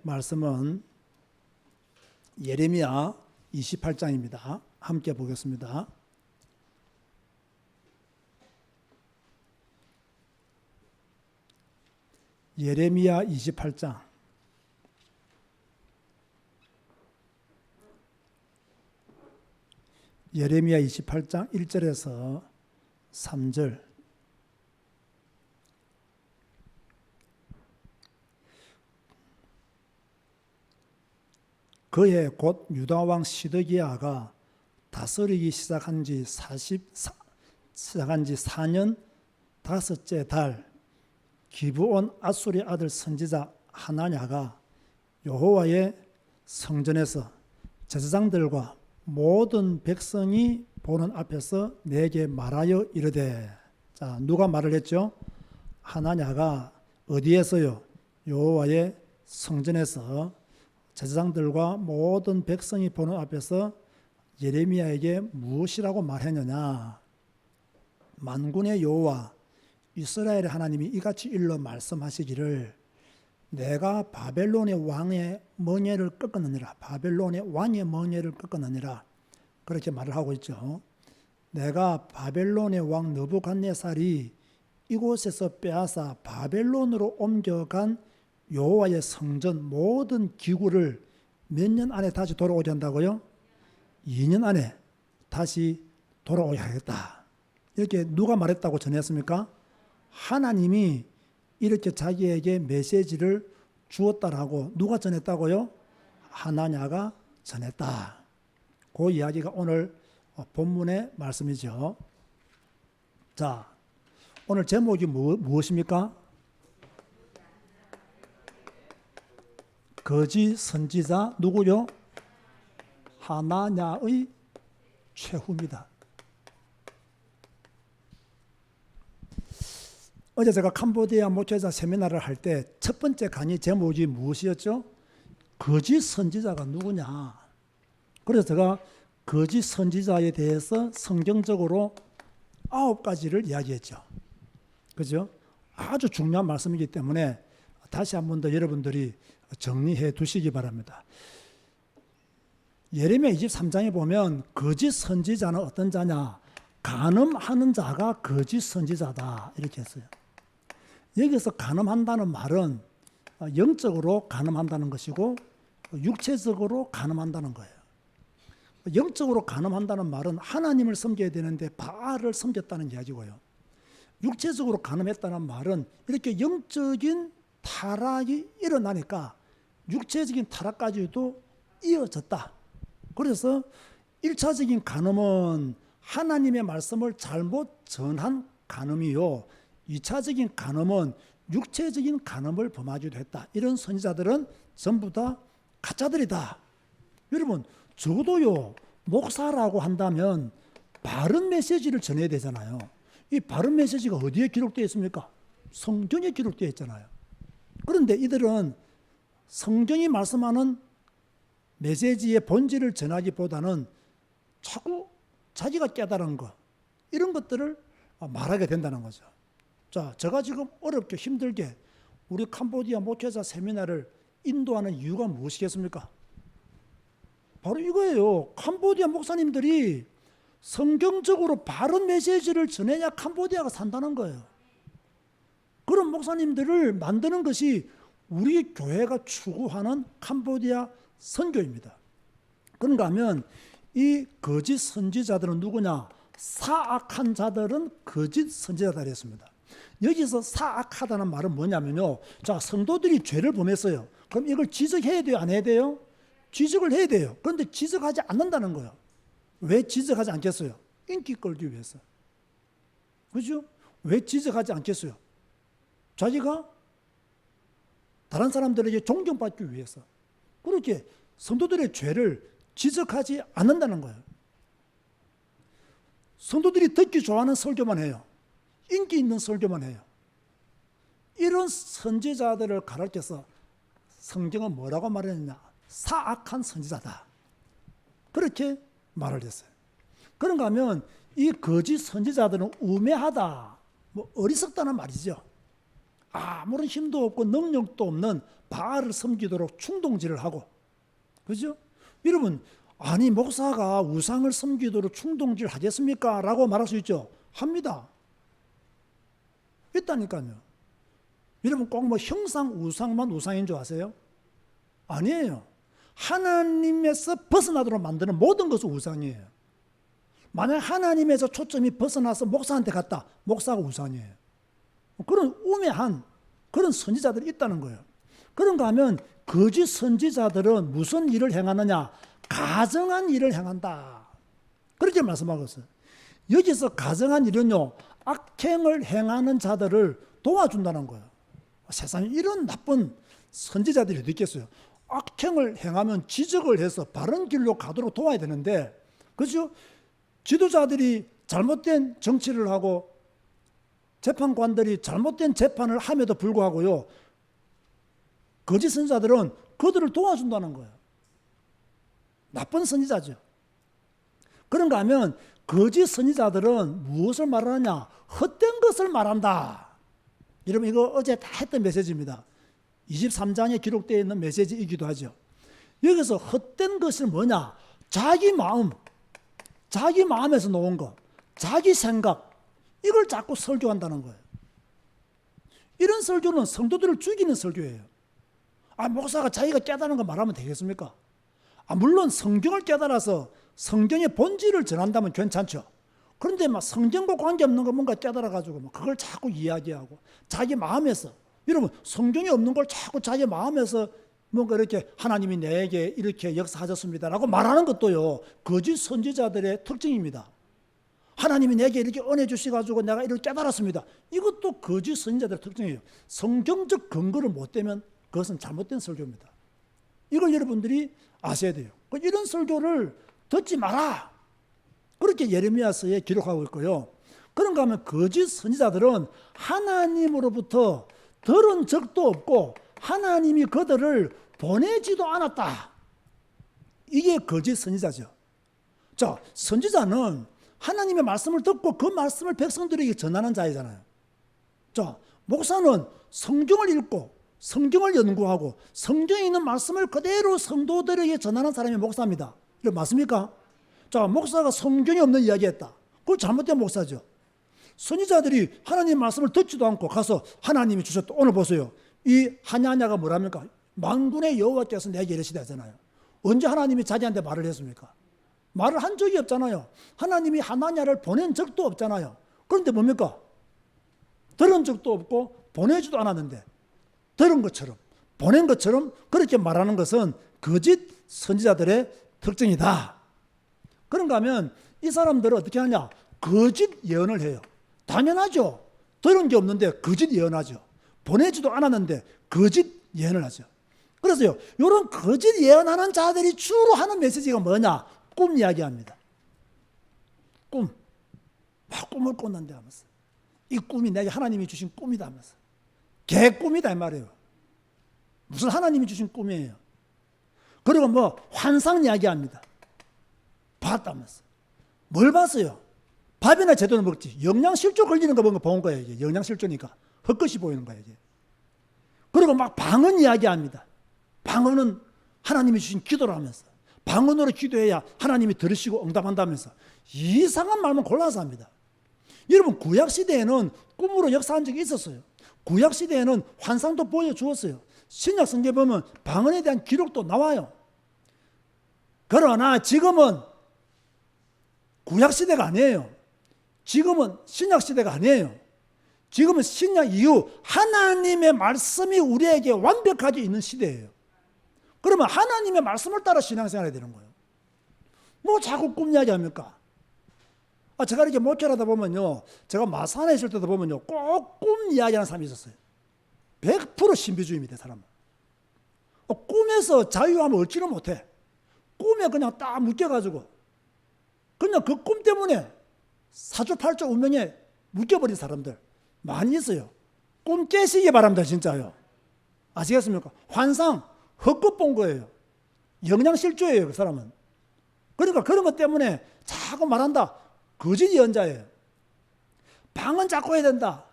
말씀은 예레미야 28장입니다. 함께 보겠습니다. 예레미야 28장 예레미야 28장 1절에서 3절. 그해 곧 유다왕 시드기야가 다스리기 시작한 지 4년 다섯째 달, 기브온 아수리 아들 선지자 하나냐가 여호와의 성전에서 제사장들과 모든 백성이 보는 앞에서 내게 말하여 이르되. 자, 누가 말을 했죠? 하나냐가 어디에서요? 여호와의 성전에서 제사장들과 모든 백성이 보는 앞에서 예레미야에게 무엇이라고 말했느냐? 만군의 여호와 이스라엘의 하나님이 이같이 일러 말씀하시기를 내가 바벨론의 왕의 멍에를 꺾었느니라. 바벨론의 왕의 멍에를 꺾었느니라. 그렇게 말을 하고 있죠. 내가 바벨론의 왕 느부갓네살이 이곳에서 빼앗아 바벨론으로 옮겨간 여호와의 성전 모든 기구를 몇 년 안에 다시 돌아오게 한다고요? 2년 안에 다시 돌아오게 하겠다. 이렇게 누가 말했다고 전했습니까? 하나님이 이렇게 자기에게 메시지를 주었다라고 누가 전했다고요? 하나냐가 전했다. 그 이야기가 오늘 본문의 말씀이죠. 자, 오늘 제목이 무엇입니까? 거짓 선지자 누구요? 하나냐의 최후입니다. 어제 제가 캄보디아 목회자 세미나를 할 때 첫 번째 강의 제목이 무엇이었죠? 거짓 선지자가 누구냐? 그래서 제가 거짓 선지자에 대해서 성경적으로 9가지를 이야기했죠. 그죠? 아주 중요한 말씀이기 때문에 다시 한 번 더 여러분들이 정리해 두시기 바랍니다. 예레미야 23장에 보면 거짓 선지자는 어떤 자냐? 간음하는 자가 거짓 선지자다. 이렇게 했어요. 여기서 간음한다는 말은 영적으로 간음한다는 것이고 육체적으로 간음한다는 거예요. 영적으로 간음한다는 말은 하나님을 섬겨야 되는데 바알을 섬겼다는 이야기고요. 육체적으로 간음했다는 말은 이렇게 영적인 타락이 일어나니까 육체적인 타락까지도 이어졌다. 그래서 1차적인 간음은 하나님의 말씀을 잘못 전한 간음이요, 2차적인 간음은 육체적인 간음을 범하기도 했다. 이런 선지자들은 전부 다 가짜들이다. 여러분, 적어도요, 목사라고 한다면 바른 메시지를 전해야 되잖아요. 이 바른 메시지가 어디에 기록되어 있습니까? 성경에 기록되어 있잖아요. 그런데 이들은 성경이 말씀하는 메시지의 본질을 전하기보다는 자꾸 자기가 깨달은 것, 이런 것들을 말하게 된다는 거죠. 자, 제가 지금 어렵게 힘들게 우리 캄보디아 목회자 세미나를 인도하는 이유가 무엇이겠습니까? 바로 이거예요. 캄보디아 목사님들이 성경적으로 바른 메시지를 전해야 캄보디아가 산다는 거예요. 그런 목사님들을 만드는 것이 우리 교회가 추구하는 캄보디아 선교입니다. 그런가 하면 이 거짓 선지자들은 누구냐? 사악한 자들은 거짓 선지자들이 했습니다. 여기서 사악하다는 말은 뭐냐면요. 자, 성도들이 죄를 범했어요. 그럼 이걸 지적해야 돼요? 안 해야 돼요? 지적을 해야 돼요. 그런데 지적하지 않는다는 거예요. 왜 지적하지 않겠어요? 인기 끌기 위해서. 그죠? 왜 지적하지 않겠어요? 자기가 다른 사람들에게 존경받기 위해서. 그렇게 성도들의 죄를 지적하지 않는다는 거예요. 성도들이 듣기 좋아하는 설교만 해요. 인기 있는 설교만 해요. 이런 선지자들을 가르쳐서 성경은 뭐라고 말했느냐? 사악한 선지자다. 그렇게 말을 했어요. 그런가 하면 이 거짓 선지자들은 우매하다, 어리석다는 말이죠. 아무런 힘도 없고 능력도 없는 바알을 섬기도록 충동질을 하고, 그죠? 여러분, 아니 목사가 우상을 섬기도록 충동질 하겠습니까? 라고 말할 수 있죠. 합니다. 있다니까요. 여러분 꼭 뭐 형상 우상만 우상인 줄 아세요? 아니에요. 하나님에서 벗어나도록 만드는 모든 것은 우상이에요. 만약 하나님에서 초점이 벗어나서 목사한테 갔다, 목사가 우상이에요. 그런 우매한 그런 선지자들이 있다는 거예요. 그런가 하면 거짓 선지자들은 무슨 일을 행하느냐? 가증한 일을 행한다. 그렇게 말씀하고 있어요. 여기서 가증한 일은요, 악행을 행하는 자들을 도와준다는 거예요. 세상에 이런 나쁜 선지자들이 어디 있겠어요? 악행을 행하면 지적을 해서 바른 길로 가도록 도와야 되는데, 그렇죠? 지도자들이 잘못된 정치를 하고 재판관들이 잘못된 재판을 함에도 불구하고요, 거짓 선지자들은 그들을 도와준다는 거예요. 나쁜 선지자죠. 그런가 하면 거짓 선지자들은 무엇을 말하느냐? 헛된 것을 말한다. 여러분 이거 어제 다 했던 메시지입니다. 23장에 기록되어 있는 메시지이기도 하죠. 여기서 헛된 것은 뭐냐? 자기 마음, 자기 마음에서 놓은 것, 자기 생각, 이걸 자꾸 설교한다는 거예요. 이런 설교는 성도들을 죽이는 설교예요. 목사가 자기가 깨달은 거 말하면 되겠습니까? 물론 성경을 깨달아서 성경의 본질을 전한다면 괜찮죠. 그런데 막 성경과 관계없는 거 뭔가 깨달아가지고 그걸 자꾸 이야기하고 자기 마음에서, 여러분 성경이 없는 걸 자꾸 자기 마음에서 뭔가 이렇게 하나님이 내게 이렇게 역사하셨습니다라고 말하는 것도요, 거짓 선지자들의 특징입니다. 하나님이 내게 이렇게 은혜 주셔가지고 내가 이렇게 깨달았습니다. 이것도 거짓 선지자들의 특징이에요. 성경적 근거를 못 대면 그것은 잘못된 설교입니다. 이걸 여러분들이 아셔야 돼요. 이런 설교를 듣지 마라. 그렇게 예레미야서에 기록하고 있고요. 그런가 하면 거짓 선지자들은 하나님으로부터 들은 적도 없고 하나님이 그들을 보내지도 않았다. 이게 거짓 선지자죠. 자, 선지자는 하나님의 말씀을 듣고 그 말씀을 백성들에게 전하는 자이잖아요. 자, 목사는 성경을 읽고 성경을 연구하고 성경에 있는 말씀을 그대로 성도들에게 전하는 사람이 목사입니다. 이거 맞습니까? 자, 목사가 성경에 없는 이야기했다. 그건 잘못된 목사죠. 선지자들이 하나님 말씀을 듣지도 않고 가서 하나님이 주셨다. 오늘 보세요. 이 하냐냐가 뭐랍니까? 만군의 여호와께서 내게 이르시다 하잖아요. 언제 하나님이 자기한테 말을 했습니까? 말을 한 적이 없잖아요. 하나님이 하나냐를 보낸 적도 없잖아요. 그런데 뭡니까? 들은 적도 없고 보내지도 않았는데 들은 것처럼 보낸 것처럼 그렇게 말하는 것은 거짓 선지자들의 특징이다. 그런가 하면 이 사람들은 어떻게 하냐? 거짓 예언을 해요. 당연하죠. 들은 게 없는데 거짓 예언하죠. 보내지도 않았는데 거짓 예언을 하죠. 그래서요, 이런 거짓 예언하는 자들이 주로 하는 메시지가 뭐냐? 꿈 이야기합니다. 꿈. 막 꿈을 꿨는데 하면서 이 꿈이 내게 하나님이 주신 꿈이다 하면서 개꿈이다 이 말이에요. 무슨 하나님이 주신 꿈이에요. 그리고 뭐 환상 이야기합니다. 봤다면서. 뭘 봤어요? 밥이나 제대로 먹지. 영양실조 걸리는 거 본 거예요. 이게 영양실조니까 헛것이 보이는 거예요. 이게. 그리고 막 방언 이야기합니다. 방언은 하나님이 주신 기도라면서 방언으로 기도해야 하나님이 들으시고 응답한다면서 이상한 말만 골라서 합니다. 여러분 구약시대에는 꿈으로 역사한 적이 있었어요. 구약시대에는 환상도 보여주었어요. 신약 성경에 보면 방언에 대한 기록도 나와요. 그러나 지금은 구약시대가 아니에요. 지금은 신약시대가 아니에요. 지금은 신약 이후 하나님의 말씀이 우리에게 완벽하게 있는 시대예요. 그러면 하나님의 말씀을 따라 신앙생활해야 되는 거예요. 뭐 자꾸 꿈 이야기 합니까? 제가 이렇게 목회를 하다 보면요, 제가 마산에 있을 때도 보면요, 꼭 꿈 이야기하는 사람이 있었어요. 100% 신비주의입니다, 사람은. 꿈에서 자유하면 얻지를 못해. 꿈에 그냥 딱 묶여가지고, 그냥 그 꿈 때문에 사주팔조 운명에 묶여버린 사람들 많이 있어요. 꿈 깨시기 바랍니다, 진짜요. 아시겠습니까? 환상, 헛것 본 거예요. 영양실조예요, 그 사람은. 그러니까 그런 것 때문에 자꾸 말한다. 거짓 예언자예요. 방언 자꾸 해야 된다.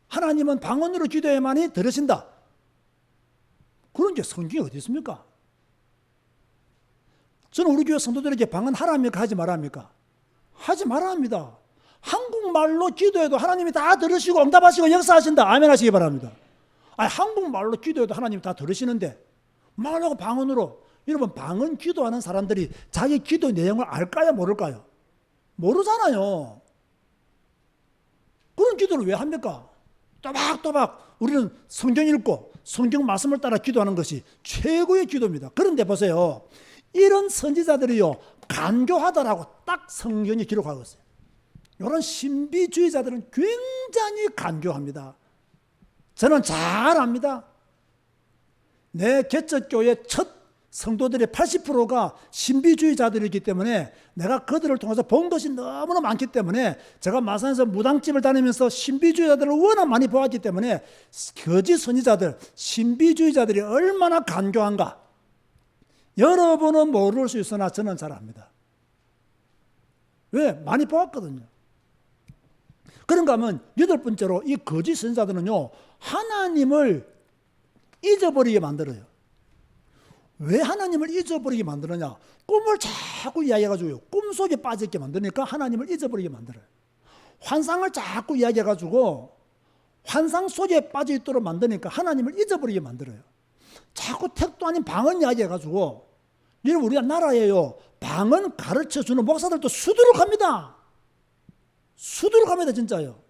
하나님은 방언으로 기도해야만이 들으신다. 그런 게 성경에 어디 있습니까? 저는 우리 교회 성도들에게 방언하랍니까? 하지 말랍니까? 하지 말아야 합니다. 한국말로 기도해도 하나님이 다 들으시고 응답하시고 역사하신다. 아멘 하시기 바랍니다. 아니, 한국말로 기도해도 하나님이 다 들으시는데 말하고 방언으로. 여러분, 방언 기도하는 사람들이 자기 기도 내용을 알까요? 모를까요? 모르잖아요. 그런 기도를 왜 합니까? 또박또박 우리는 성경 읽고 성경 말씀을 따라 기도하는 것이 최고의 기도입니다. 그런데 보세요. 이런 선지자들이요, 간교하다라고 딱 성경이 기록하고 있어요. 이런 신비주의자들은 굉장히 간교합니다. 저는 잘 압니다. 내 개척교회 첫 성도들의 80%가 신비주의자들이기 때문에 내가 그들을 통해서 본 것이 너무나 많기 때문에 제가 마산에서 무당집을 다니면서 신비주의자들을 워낙 많이 보았기 때문에 거짓 선지자들, 신비주의자들이 얼마나 간교한가 여러분은 모를 수 있으나 저는 잘 압니다. 왜? 많이 보았거든요. 그런가 하면 여덟 번째로 이 거짓 선지자들은요, 하나님을 잊어버리게 만들어요. 왜 하나님을 잊어버리게 만드느냐? 꿈을 자꾸 이야기해가지고요, 꿈속에 빠져있게 만드니까 하나님을 잊어버리게 만들어요. 환상을 자꾸 이야기해가지고 환상 속에 빠져있도록 만드니까 하나님을 잊어버리게 만들어요. 자꾸 택도 아닌 방언 이야기해가지고, 여러분, 우리가 나라에요, 방언 가르쳐주는 목사들도 수두룩합니다. 수두룩합니다, 진짜요.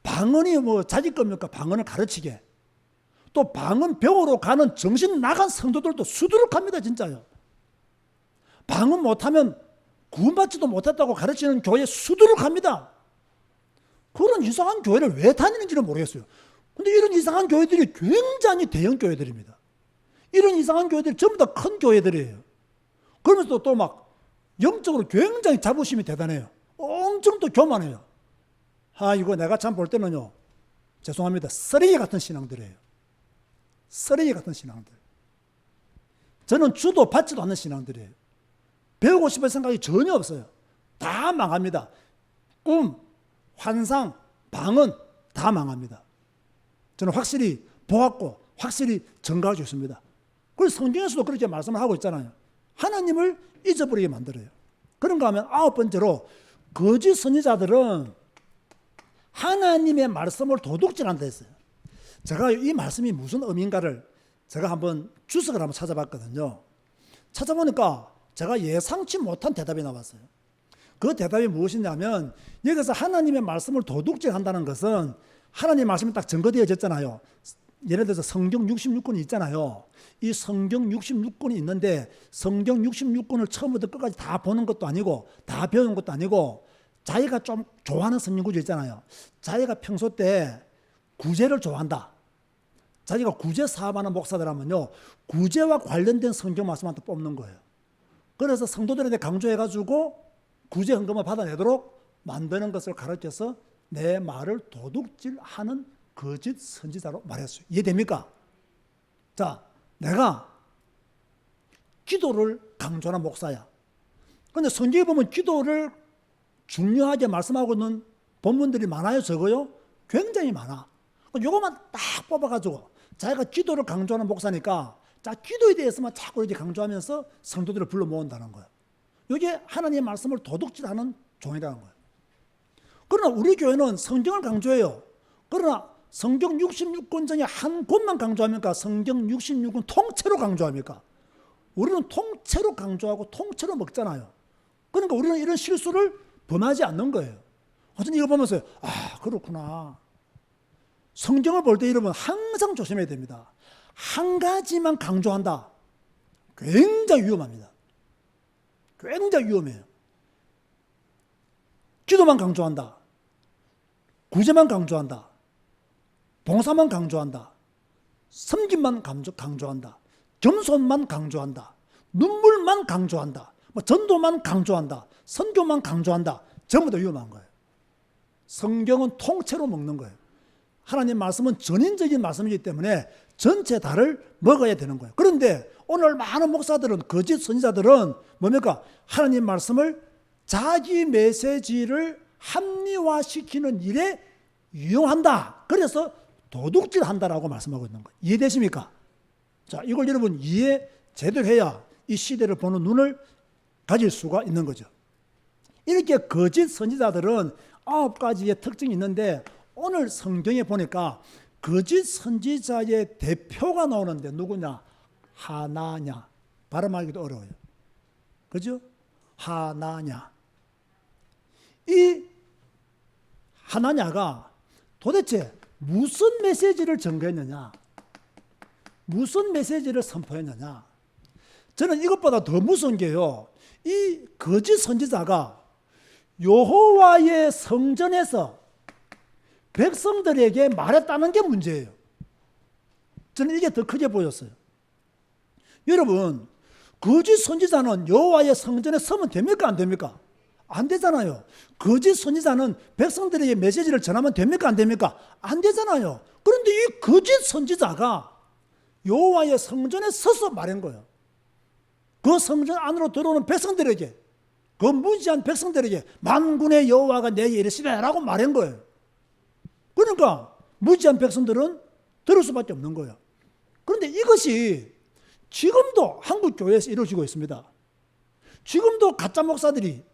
방언이 뭐 자기 겁니까? 방언을 가르치게. 또 방언 배우러 가는 정신 나간 성도들도 수두룩합니다, 진짜요. 방언 못하면 구원받지도 못했다고 가르치는 교회 수두룩합니다. 그런 이상한 교회를 왜 다니는지는 모르겠어요. 근데 이런 이상한 교회들이 굉장히 대형 교회들입니다. 이런 이상한 교회들이 전부 다 큰 교회들이에요. 그러면서 또 막 영적으로 굉장히 자부심이 대단해요. 엄청 또 교만해요. 이거 내가 참 볼 때는요, 죄송합니다, 쓰레기 같은 신앙들이에요. 쓰레기 같은 신앙들. 저는 주도 받지도 않는 신앙들이에요. 배우고 싶을 생각이 전혀 없어요. 다 망합니다. 꿈, 환상, 방언 다 망합니다. 저는 확실히 보았고 확실히 증거해 줬습니다. 그래서 성경에서도 그렇게 말씀을 하고 있잖아요. 하나님을 잊어버리게 만들어요. 그런가 하면 아홉 번째로 거짓 선지자들은 하나님의 말씀을 도둑질한다 했어요. 제가 이 말씀이 무슨 의미인가를 제가 한번 주석을 한번 찾아봤거든요. 찾아보니까 제가 예상치 못한 대답이 나왔어요. 그 대답이 무엇이냐면, 여기서 하나님의 말씀을 도둑질한다는 것은 하나님의 말씀이 딱 증거되어졌잖아요. 예를 들어서 성경 66권이 있잖아요. 이 성경 66권이 있는데 성경 66권을 처음부터 끝까지 다 보는 것도 아니고 다 배우는 것도 아니고 자기가 좀 좋아하는 성경 구절 있잖아요. 자기가 평소 때 구제를 좋아한다. 자기가 구제 사업하는 목사들하면요, 구제와 관련된 성경 말씀만 또 뽑는 거예요. 그래서 성도들한테 강조해가지고 구제 헌금을 받아내도록 만드는 것을 가르쳐서 내 말을 도둑질하는 거짓 선지자로 말했어요. 이해됩니까? 자, 내가 기도를 강조하는 목사야. 그런데 성경에 보면 기도를 중요하게 말씀하고 있는 본문들이 많아요, 적어요? 굉장히 많아. 요것만 딱 뽑아가지고 자기가 기도를 강조하는 목사니까 자, 기도에 대해서만 자꾸 이렇게 강조하면서 성도들을 불러 모은다는 거예요. 이게 하나님의 말씀을 도둑질하는 종이라는 거예요. 그러나 우리 교회는 성경을 강조해요. 그러나 성경 66권 중에 한 권만 강조합니까? 성경 66권 통째로 강조합니까? 우리는 통째로 강조하고 통째로 먹잖아요. 그러니까 우리는 이런 실수를 범하지 않는 거예요. 어쨌든 이거 보면서 그렇구나. 성경을 볼 때 여러분 항상 조심해야 됩니다. 한 가지만 강조한다. 굉장히 위험합니다. 굉장히 위험해요. 기도만 강조한다. 구제만 강조한다. 봉사만 강조한다. 섬김만 강조한다. 겸손만 강조한다. 눈물만 강조한다. 전도만 강조한다. 선교만 강조한다. 전부 다 위험한 거예요. 성경은 통째로 먹는 거예요. 하나님 말씀은 전인적인 말씀이기 때문에 전체 다를 먹어야 되는 거예요. 그런데 오늘 많은 목사들은, 거짓 선지자들은 뭡니까? 하나님 말씀을 자기 메시지를 합리화시키는 일에 이용한다. 그래서 도둑질한다라고 말씀하고 있는 거예요. 이해되십니까? 자, 이걸 여러분 이해 제대로 해야 이 시대를 보는 눈을 가질 수가 있는 거죠. 이렇게 거짓 선지자들은 9가지의 특징이 있는데 오늘 성경에 보니까 거짓 선지자의 대표가 나오는데 누구냐? 하나냐. 발음하기도 어려워요. 그죠? 하나냐. 이 하나냐가 도대체 무슨 메시지를 전거했느냐? 무슨 메시지를 선포했느냐? 저는 이것보다 더 무서운 게요. 이 거짓 선지자가 여호와의 성전에서 백성들에게 말했다는 게 문제예요. 저는 이게 더 크게 보였어요. 여러분, 거짓 선지자는 여호와의 성전에 서면 됩니까? 안 됩니까? 안 되잖아요. 거짓 선지자는 백성들에게 메시지를 전하면 됩니까? 안 됩니까? 안 되잖아요. 그런데 이 거짓 선지자가 여호와의 성전에 서서 말한 거예요. 그 성전 안으로 들어오는 백성들에게, 그 무지한 백성들에게 만군의 여호와가 내게 이르시되 라고 말한 거예요. 그러니까 무지한 백성들은 들을 수밖에 없는 거예요. 그런데 이것이 지금도 한국 교회에서 이루어지고 있습니다. 지금도 가짜 목사들이,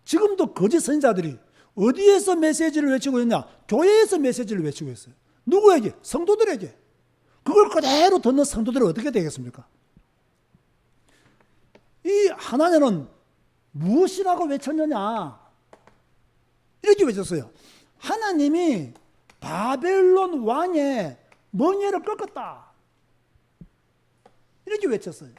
지금도 거짓 선지자들이 어디에서 메시지를 외치고 있냐? 교회에서 메시지를 외치고 있어요. 누구에게? 성도들에게. 그걸 그대로 듣는 성도들은 어떻게 되겠습니까? 이 하나냐는 무엇이라고 외쳤느냐? 이렇게 외쳤어요. 하나님이 바벨론 왕의 멍에를 꺾었다. 이렇게 외쳤어요.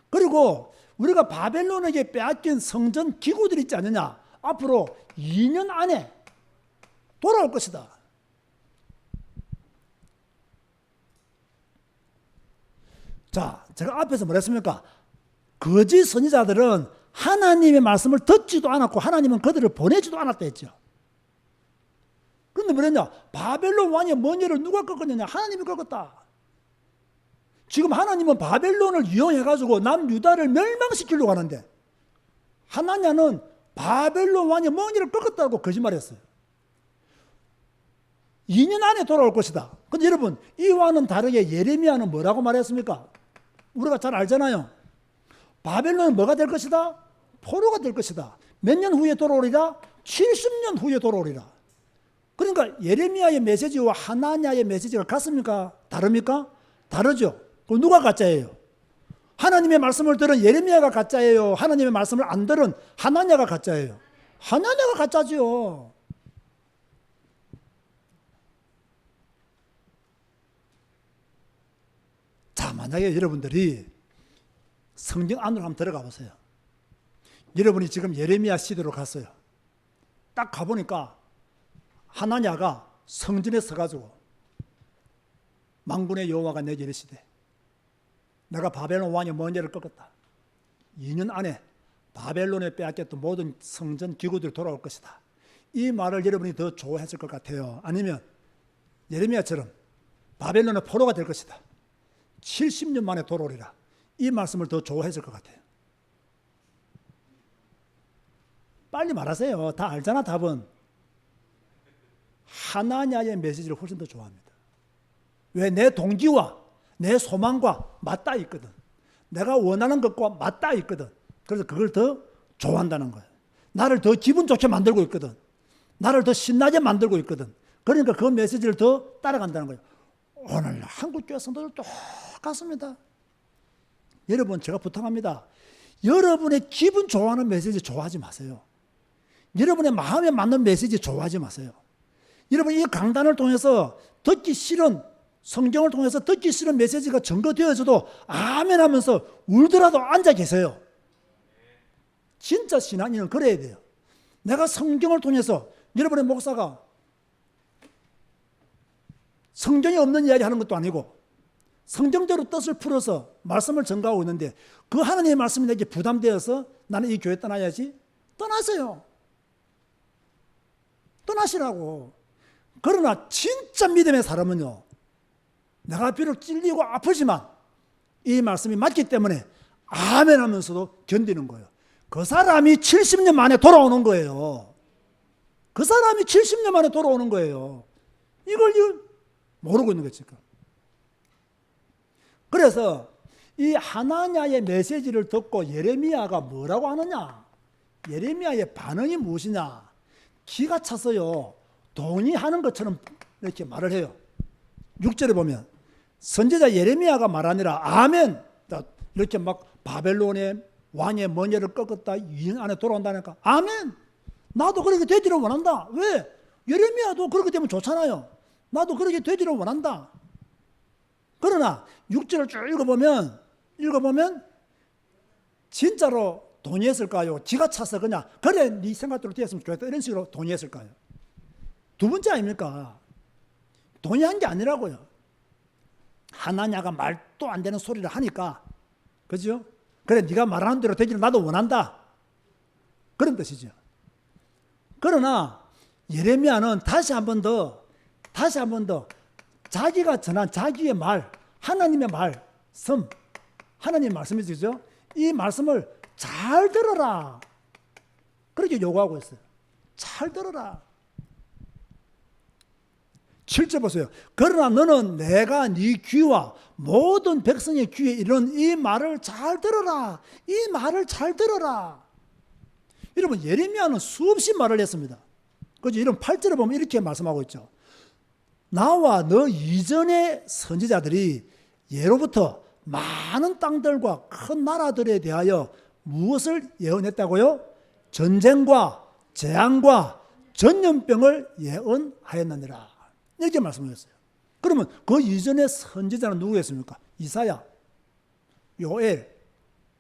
그리고 우리가 바벨론에게 빼앗긴 성전 기구들 있지 않느냐? 앞으로 2년 안에 돌아올 것이다. 자, 제가 앞에서 뭐랬습니까? 거짓 선지자들은 하나님의 말씀을 듣지도 않았고 하나님은 그들을 보내지도 않았다 했죠. 그런데 뭐랬냐? 바벨론 왕의 머리를 누가 꺾었느냐? 하나님이 꺾었다. 지금 하나님은 바벨론을 이용해가지고 남유다를 멸망시키려고 하는데 하나냐는 바벨론 왕의 머리를 꺾었다고 거짓말했어요. 2년 안에 돌아올 것이다. 근데 여러분, 이 왕은 다르게 예레미야는 뭐라고 말했습니까? 우리가 잘 알잖아요. 바벨론은 뭐가 될 것이다? 포로가 될 것이다. 몇 년 후에 돌아오리라? 70년 후에 돌아오리라. 그러니까 예레미야의 메시지와 하나냐의 메시지가 같습니까? 다릅니까? 다르죠. 그럼 누가 가짜예요? 하나님의 말씀을 들은 예레미야가 가짜예요? 하나님의 말씀을 안 들은 하나냐가 가짜예요? 하나냐가 가짜죠. 자, 만약에 여러분들이 성경 안으로 한번 들어가 보세요. 여러분이 지금 예레미야 시대로 갔어요. 딱 가보니까 하나냐가 성전에 서가지고 만군의 여호와가 내게 이르시되 내가 바벨론 왕의 머리를 꺾었다. 2년 안에 바벨론에 빼앗겼던 모든 성전 기구들이 돌아올 것이다. 이 말을 여러분이 더 좋아했을 것 같아요. 아니면 예레미야처럼 바벨론의 포로가 될 것이다. 70년 만에 돌아오리라. 이 말씀을 더 좋아했을 것 같아요. 빨리 말하세요. 다 알잖아, 답은. 하나냐의 메시지를 훨씬 더 좋아합니다. 왜? 내 동기와 내 소망과 맞닿아 있거든. 내가 원하는 것과 맞닿아 있거든. 그래서 그걸 더 좋아한다는 거예요. 나를 더 기분 좋게 만들고 있거든. 나를 더 신나게 만들고 있거든. 그러니까 그 메시지를 더 따라간다는 거예요. 오늘 한국교회 성도들 똑같습니다. 여러분, 제가 부탁합니다. 여러분의 기분 좋아하는 메시지 좋아하지 마세요. 여러분의 마음에 맞는 메시지 좋아하지 마세요. 여러분, 이 강단을 통해서 듣기 싫은, 성경을 통해서 듣기 싫은 메시지가 전거되어져도 아멘 하면서 울더라도 앉아 계세요. 진짜 신앙인은 그래야 돼요. 내가 성경을 통해서, 여러분의 목사가 성경에 없는 이야기 하는 것도 아니고 성경대로 뜻을 풀어서 말씀을 전가하고 있는데 그 하나님의 말씀이 내게 부담되어서 나는 이 교회 떠나야지? 떠나세요. 떠나시라고. 그러나 진짜 믿음의 사람은요, 내가 비록 찔리고 아프지만 이 말씀이 맞기 때문에 아멘 하면서도 견디는 거예요. 그 사람이 70년 만에 돌아오는 거예요. 그 사람이 70년 만에 돌아오는 거예요. 이걸 모르고 있는 거지. 그래서 이 하나냐의 메시지를 듣고 예레미야가 뭐라고 하느냐? 예레미야의 반응이 무엇이냐? 기가 차서요. 동의하는 것처럼 이렇게 말을 해요. 6절에 보면 선지자 예레미야가 말하니라 아멘. 이렇게 막 바벨론의 왕의 머리를 꺾었다 2년 안에 돌아온다니까 아멘. 나도 그렇게 되기를 원한다. 왜? 예레미야도 그렇게 되면 좋잖아요. 나도 그렇게 되기를 원한다. 그러나 6절을 쭉 읽어보면 진짜로 동의했을까요? 지가 차서 그냥 그래 네 생각대로 되었으면 좋겠다 이런 식으로 동의했을까요? 두 번째 아닙니까? 동의한 게 아니라고요. 하나냐가 말도 안 되는 소리를 하니까 그죠? 그래 네가 말하는 대로 되기를 나도 원한다. 그런 뜻이죠. 그러나 예레미야는 다시 한 번 더 자기가 전한 자기의 말, 하나님의 말씀, 하나님의 말씀이죠. 이 말씀을 잘 들어라. 그렇게 요구하고 있어요. 잘 들어라. 7절 보세요. 그러나 너는 내가 네 귀와 모든 백성의 귀에 이르는 이 말을 잘 들어라. 이 말을 잘 들어라. 여러분 예레미야는 수없이 말을 했습니다. 그죠? 이런 8절에 보면 이렇게 말씀하고 있죠. 나와 너 이전의 선지자들이 예로부터 많은 땅들과 큰 나라들에 대하여 무엇을 예언했다고요? 전쟁과 재앙과 전염병을 예언하였느니라. 이렇게 말씀하셨어요. 그러면 그 이전의 선지자는 누구였습니까? 이사야, 요엘,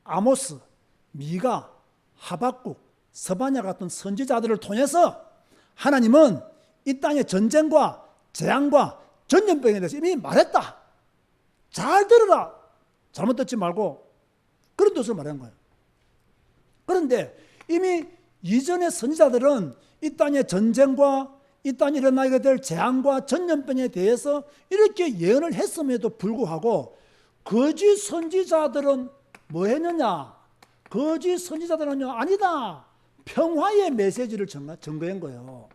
아모스, 미가, 하박국, 스바냐 같은 선지자들을 통해서 하나님은 이 땅의 전쟁과 재앙과 전염병에 대해서 이미 말했다. 잘 들으라. 잘못 듣지 말고 그런 뜻으로 말한 거예요. 그런데 이미 이전의 선지자들은 이 땅의 전쟁과 이 땅에 일어나게 될 재앙과 전염병에 대해서 이렇게 예언을 했음에도 불구하고 거짓 선지자들은 뭐 했느냐? 거짓 선지자들은요, 아니다. 평화의 메시지를 전거한 거예요.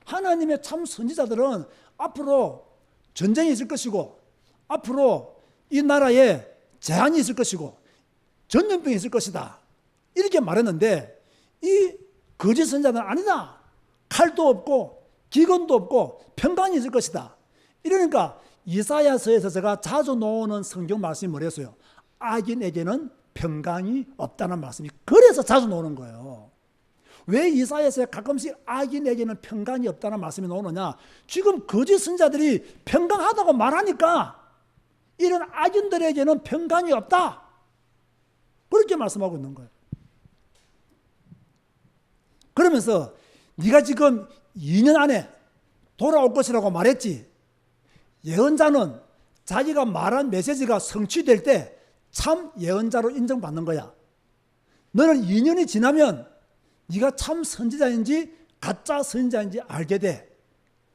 하나님의 참 선지자들은 앞으로 전쟁이 있을 것이고 앞으로 이 나라에 재앙이 있을 것이고 전염병이 있을 것이다. 이렇게 말했는데 이 거짓 선지자들은 아니다. 칼도 없고 기근도 없고 평강이 있을 것이다. 이러니까 이사야서에서 제가 자주 놓는 성경 말씀이 뭐랬어요? 악인에게는 평강이 없다는 말씀이 그래서 자주 놓는 거예요. 왜 이사야서에 가끔씩 악인에게는 평강이 없다는 말씀이 나오느냐? 지금 거짓 선지자들이 평강하다고 말하니까 이런 악인들에게는 평강이 없다. 그렇게 말씀하고 있는 거예요. 그러면서 네가 지금 2년 안에 돌아올 것이라고 말했지. 예언자는 자기가 말한 메시지가 성취될 때 참 예언자로 인정받는 거야. 너는 2년이 지나면 네가 참 선지자인지 가짜 선지자인지 알게 돼.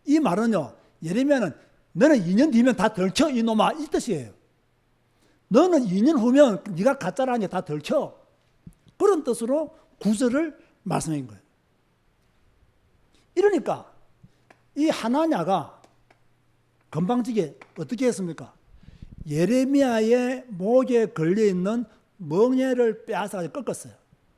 이 말은요, 예레미야는 너는 2년 뒤면 다 들켜 이놈아 이 뜻이에요. 너는 2년 후면 네가 가짜라니 다 들켜. 그런 뜻으로 구절을 말씀한 거예요. 이러니까 이 하나냐가 건방지게 어떻게 했습니까? 예레미야의 목에 걸려있는 멍에를 빼앗아 꺾었어요.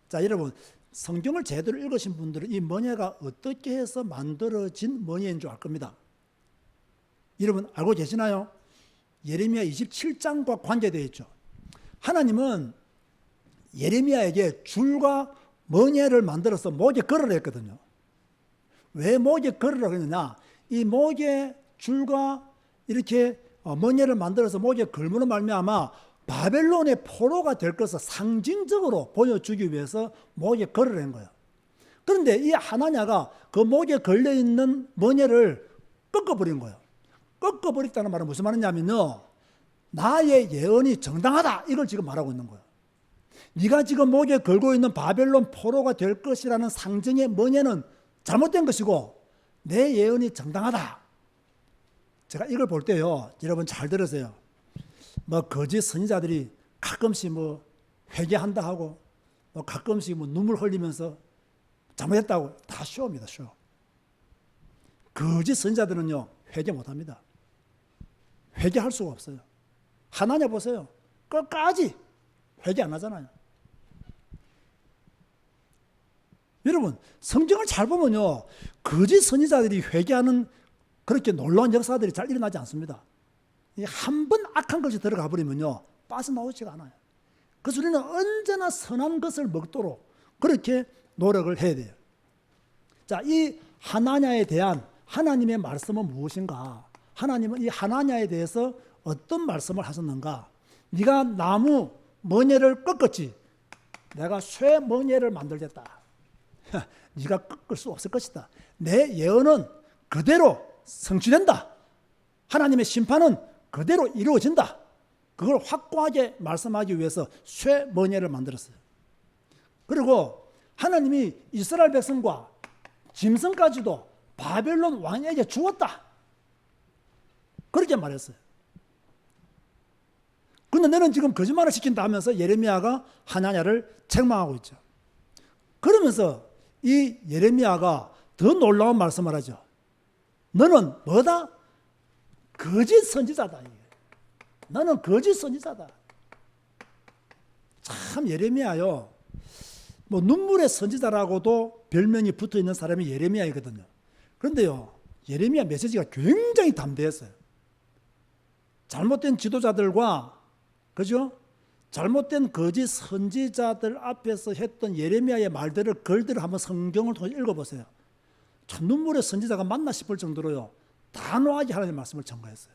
자, 여러분 성경을 제대로 읽으신 분들은 이 멍에가 어떻게 해서 만들어진 멍에인 줄 알 겁니다. 여러분 알고 계시나요? 예레미야 27장과 관계되어 있죠. 하나님은 예레미야에게 줄과 멍에를 만들어서 목에 걸으라 했거든요. 왜 목에 걸으라 그러느냐? 이 목에 줄과 이렇게 멍에를 만들어서 목에 걸므로 말미암아 바벨론의 포로가 될 것을 상징적으로 보여주기 위해서 목에 걸으라는 거예요. 그런데 이 하나냐가 그 목에 걸려있는 멍에를 꺾어버린 거예요. 꺾어버렸다는 말은 무슨 말이냐면요, 나의 예언이 정당하다 이걸 지금 말하고 있는 거예요. 네가 지금 목에 걸고 있는 바벨론 포로가 될 것이라는 상징의 멍에는 잘못된 것이고 내 예언이 정당하다. 제가 이걸 볼 때요, 여러분 잘 들으세요. 뭐 거짓 선지자들이 가끔씩 뭐 회개한다 하고 뭐 가끔씩 뭐 눈물 흘리면서 잘못했다고 다 쇼입니다, 쇼. 거짓 선지자들은요 회개 못합니다. 회개할 수가 없어요. 하나냐 보세요. 끝까지 회개 안 하잖아요. 여러분, 성경을 잘 보면요, 거짓 선지자들이 회개하는 그렇게 놀라운 역사들이 잘 일어나지 않습니다. 한 번 악한 것이 들어가 버리면요, 빠져나오지가 않아요. 그래서 우리는 언제나 선한 것을 먹도록 그렇게 노력을 해야 돼요. 자, 이 하나냐에 대한 하나님의 말씀은 무엇인가? 하나님은 이 하나냐에 대해서 어떤 말씀을 하셨는가? 네가 나무 멍에를 꺾었지, 내가 쇠 멍에를 만들겠다. 네가 꺾을 수 없을 것이다. 내 예언은 그대로 성취된다. 하나님의 심판은 그대로 이루어진다. 그걸 확고하게 말씀하기 위해서 쇠 멍에를 만들었어요. 그리고 하나님이 이스라엘 백성과 짐승까지도 바벨론 왕에게 주었다. 그렇게 말했어요. 근데 너는 지금 거짓말을 시킨다 하면서 예레미야가 하나냐를 책망하고 있죠. 그러면서 이 예레미야가 더 놀라운 말씀을 하죠. 너는 뭐다? 거짓 선지자다. 너는 거짓 선지자다. 참 예레미야요, 뭐 눈물의 선지자라고도 별명이 붙어 있는 사람이 예레미야이거든요. 그런데요, 예레미야 메시지가 굉장히 담대했어요. 잘못된 지도자들과, 그죠? 잘못된 거짓 선지자들 앞에서 했던 예레미야의 말들을, 글들을 한번 성경을 통해 읽어보세요. 참 눈물의 선지자가 맞나 싶을 정도로요, 단호하게 하나님의 말씀을 전가했어요.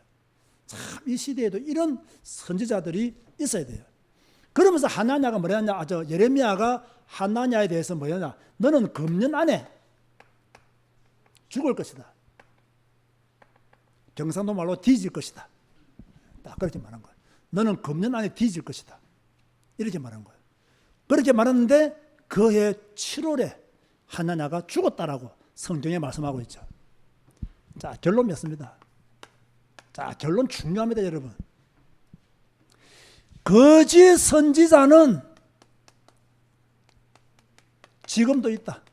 참 이 시대에도 이런 선지자들이 있어야 돼요. 그러면서 하나냐가 뭐냐냐, 예레미야가 하나냐에 대해서 뭐냐냐, 너는 금년 안에 죽을 것이다. 경상도 말로 뒤질 것이다. 딱 그렇게 말한 거예요. 너는 금년 안에 뒤질 것이다. 이렇게 말한 거예요. 그렇게 말했는데 그해 7월에 하나냐가 죽었다라고 성경에 말씀하고 있죠. 자, 결론 맺습니다. 자, 결론 중요합니다, 여러분. 거짓 선지자는 지금도 있다.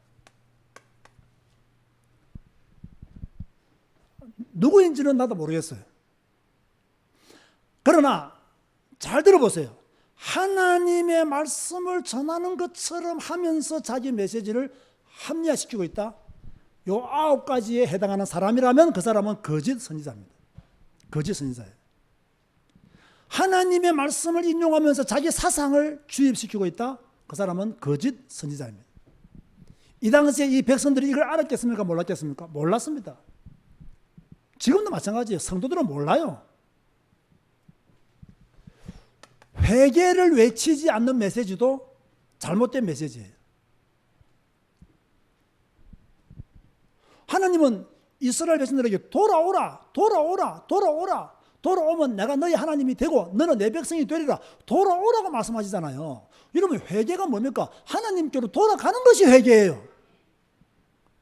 누구인지는 나도 모르겠어요. 그러나 잘 들어보세요. 하나님의 말씀을 전하는 것처럼 하면서 자기 메시지를 합리화시키고 있다. 요 9가지에 해당하는 사람이라면 그 사람은 거짓 선지자입니다. 거짓 선지자예요. 하나님의 말씀을 인용하면서 자기 사상을 주입시키고 있다. 그 사람은 거짓 선지자입니다. 이 당시에 이 백성들이 이걸 알았겠습니까? 몰랐겠습니까? 몰랐습니다. 지금도 마찬가지예요. 성도들은 몰라요. 회개를 외치지 않는 메시지도 잘못된 메시지예요. 하나님은 이스라엘 백성들에게 돌아오라, 돌아오라, 돌아오라, 돌아오면 내가 너희 하나님이 되고 너는 내 백성이 되리라, 돌아오라고 말씀하시잖아요. 여러분, 회개가 뭡니까? 하나님께로 돌아가는 것이 회개예요.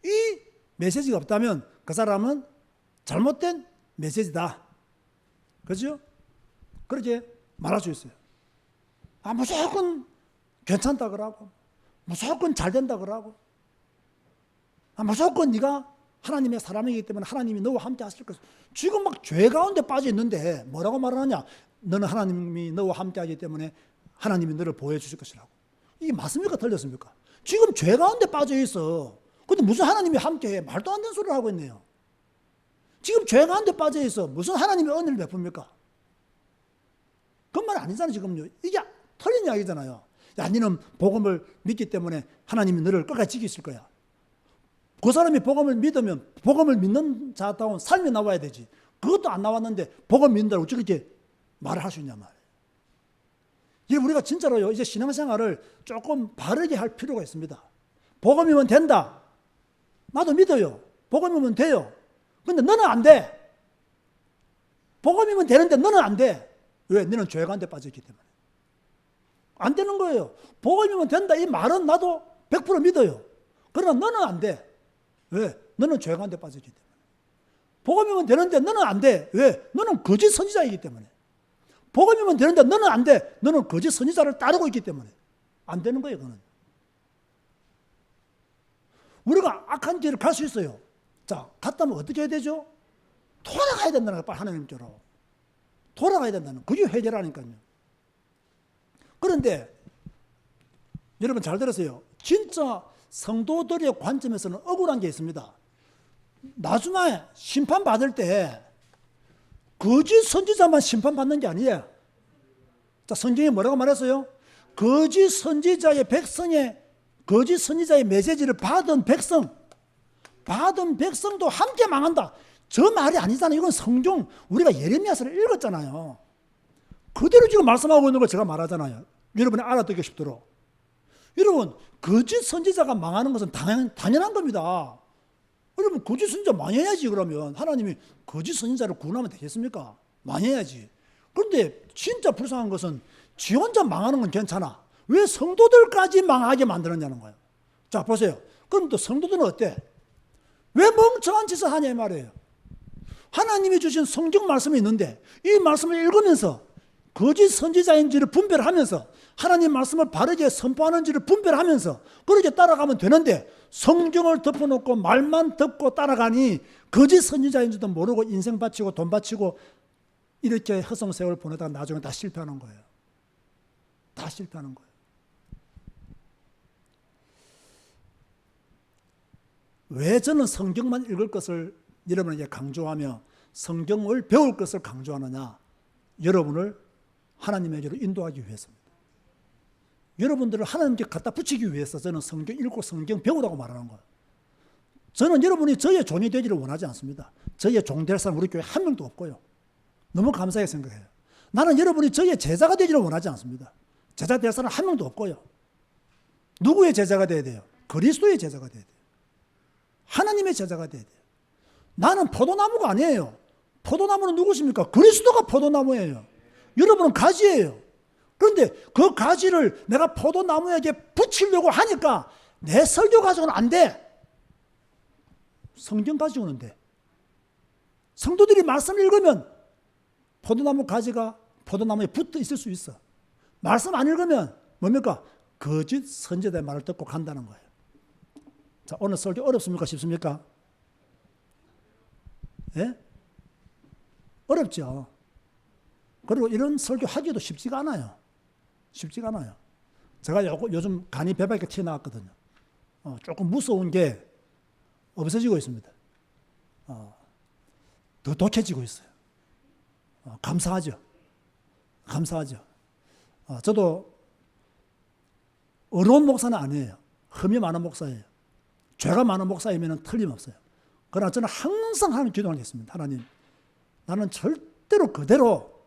이 메시지가 없다면 그 사람은 잘못된 메시지다. 그렇죠? 그렇게 말할 수 있어요. 무조건 괜찮다 그러고, 무조건 잘 된다 그러고, 무조건 네가 하나님의 사람이기 때문에 하나님이 너와 함께 하실 것이다. 지금 막 죄 가운데 빠져 있는데 뭐라고 말하느냐? 너는 하나님이 너와 함께 하기 때문에 하나님이 너를 보호해 주실 것이라고. 이게 맞습니까? 틀렸습니까? 지금 죄 가운데 빠져 있어. 근데 무슨 하나님이 함께 해? 말도 안 되는 소리를 하고 있네요. 지금 죄 가운데 빠져 있어. 무슨 하나님의 은혜를 베풉니까? 그건 말 아니잖아요, 지금요. 이게 틀린 이야기잖아요. 야, 너는 복음을 믿기 때문에 하나님이 너를 끝까지 지키실 거야. 그 사람이 복음을 믿으면 복음을 믿는 자다운 삶이 나와야 되지. 그것도 안 나왔는데 복음 믿는다고 어떻게 이렇게 말을 할 수 있냐 말이에요. 이게 우리가 진짜로요, 이제 신앙생활을 조금 바르게 할 필요가 있습니다. 복음이면 된다. 나도 믿어요. 복음이면 돼요. 근데 너는 안 돼. 복음이면 되는데 너는 안 돼. 왜? 너는 죄 가운데 빠져있기 때문에. 안 되는 거예요. 복음이면 된다. 이 말은 나도 100% 믿어요. 그러나 너는 안 돼. 왜? 너는 죄 가운데 빠졌기 때문에. 복음이면 되는데 너는 안 돼. 왜? 너는 거짓 선지자이기 때문에. 복음이면 되는데 너는 안 돼. 너는 거짓 선지자를 따르고 있기 때문에. 안 되는 거예요, 그거는. 우리가 악한 길을 갈 수 있어요. 자, 갔다면 어떻게 해야 되죠? 돌아가야 된다는 거예요, 하나님께로. 돌아가야 된다는, 그게 회개라니까요. 그런데 여러분 잘 들으세요. 진짜 성도들의 관점에서는 억울한 게 있습니다. 나중에 심판받을 때 거짓 선지자만 심판받는 게 아니에요. 자, 성경이 뭐라고 말했어요? 거짓 선지자의 메시지를 받은 백성도 함께 망한다. 저 말이 아니잖아요. 이건 성경, 우리가 예레미야서를 읽었잖아요. 그대로 지금 말씀하고 있는 걸 제가 말하잖아요. 여러분이 알아듣기 쉽도록. 여러분, 거짓 선지자가 망하는 것은 당연한 겁니다. 여러분, 거짓 선지자 망해야지. 그러면 하나님이 거짓 선지자를 구원하면 되겠습니까? 망해야지. 그런데 진짜 불쌍한 것은 지 혼자 망하는 건 괜찮아. 왜 성도들까지 망하게 만들었냐는 거예요. 자, 보세요. 그럼 또 성도들은 어때? 왜 멍청한 짓을 하냐 이 말이에요. 하나님이 주신 성경 말씀이 있는데 이 말씀을 읽으면서 거짓 선지자인지를 분별하면서 하나님 말씀을 바르게 선포하는지를 분별하면서 그렇게 따라가면 되는데, 성경을 덮어놓고 말만 듣고 따라가니 거짓 선지자인지도 모르고 인생 바치고 돈 바치고 이렇게 허송세월 보내다가 나중에 다 실패하는 거예요. 다 실패하는 거예요. 왜 저는 성경만 읽을 것을 여러분에게 강조하며 성경을 배울 것을 강조하느냐? 여러분을 하나님에게로 인도하기 위해서입니다. 여러분들을 하나님께 갖다 붙이기 위해서 저는 성경 읽고 성경 배우라고 말하는 거예요. 저는 여러분이 저의 종이 되기를 원하지 않습니다. 저의 종 될 사람 우리 교회 한 명도 없고요. 너무 감사하게 생각해요. 나는 여러분이 저의 제자가 되기를 원하지 않습니다. 제자 될 사람 한 명도 없고요. 누구의 제자가 돼야 돼요? 그리스도의 제자가 돼야 돼요. 하나님의 제자가 돼야 돼요. 나는 포도나무가 아니에요. 포도나무는 누구십니까? 그리스도가 포도나무예요. 여러분은 가지예요. 그런데 그 가지를 내가 포도나무에게 붙이려고 하니까 내 설교 가지고는 안 돼. 성경 가지고는 돼. 성도들이 말씀 읽으면 포도나무 가지가 포도나무에 붙어 있을 수 있어. 말씀 안 읽으면 뭡니까? 거짓 선지자의 말을 듣고 간다는 거예요. 자, 오늘 설교 어렵습니까? 쉽습니까? 예? 어렵죠. 그리고 이런 설교 하기도 쉽지가 않아요. 쉽지가 않아요. 제가 요즘 간이 배밖에 튀어나왔거든요. 조금 무서운 게 없어지고 있습니다. 더 독해지고 있어요. 감사하죠. 감사하죠. 저도 어려운 목사는 아니에요. 흠이 많은 목사예요. 죄가 많은 목사이면 틀림없어요. 그러나 저는 항상 하나님 기도하겠습니다. 하나님, 나는 절대로 그래도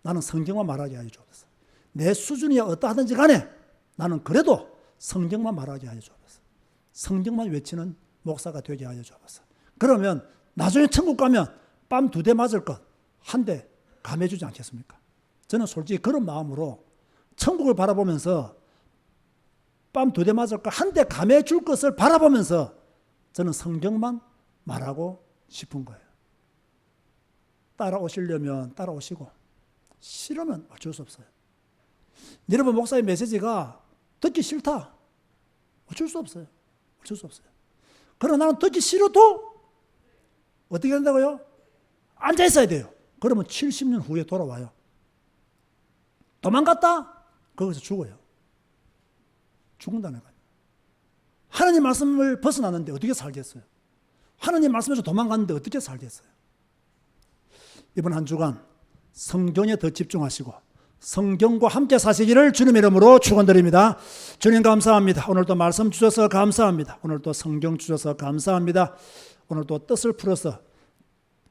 나는 성경만 말하게 하여 주옵소서. 내 수준이 어떠하든지 간에 나는 그래도 성경만 말하게 하여 주옵소서. 성경만 외치는 목사가 되게 하여 주옵소서. 그러면 나중에 천국 가면 뺨 2대 맞을 것 한 대 감해주지 않겠습니까? 저는 솔직히 그런 마음으로 천국을 바라보면서 뺨 2대 맞을 것 한 대 감해줄 것을 바라보면서 저는 성경만 말하고 싶은 거예요. 따라오시려면 따라오시고 싫으면 어쩔 수 없어요. 여러분 목사의 메시지가 듣기 싫다. 어쩔 수 없어요. 어쩔 수 없어요. 그러나 나는 듣기 싫어도 어떻게 한다고요? 앉아 있어야 돼요. 그러면 70년 후에 돌아와요. 도망갔다? 거기서 죽어요. 죽는다는 거예요. 하나님 말씀을 벗어났는데 어떻게 살겠어요? 하나님 말씀에서 도망갔는데 어떻게 살겠어요? 이번 한 주간 성경에 더 집중하시고 성경과 함께 사시기를 주님의 이름으로 축원드립니다. 주님 감사합니다. 오늘도 말씀 주셔서 감사합니다. 오늘도 성경 주셔서 감사합니다. 오늘도 뜻을 풀어서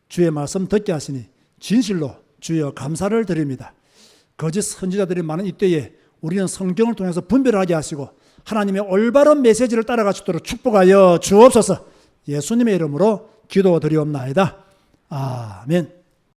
주의 말씀 듣게 하시니 진실로 주여 감사를 드립니다. 거짓 선지자들이 많은 이때에 우리는 성경을 통해서 분별하게 하시고 하나님의 올바른 메시지를 따라갈 수 있도록 축복하여 주옵소서. 예수님의 이름으로 기도드리옵나이다. 아멘.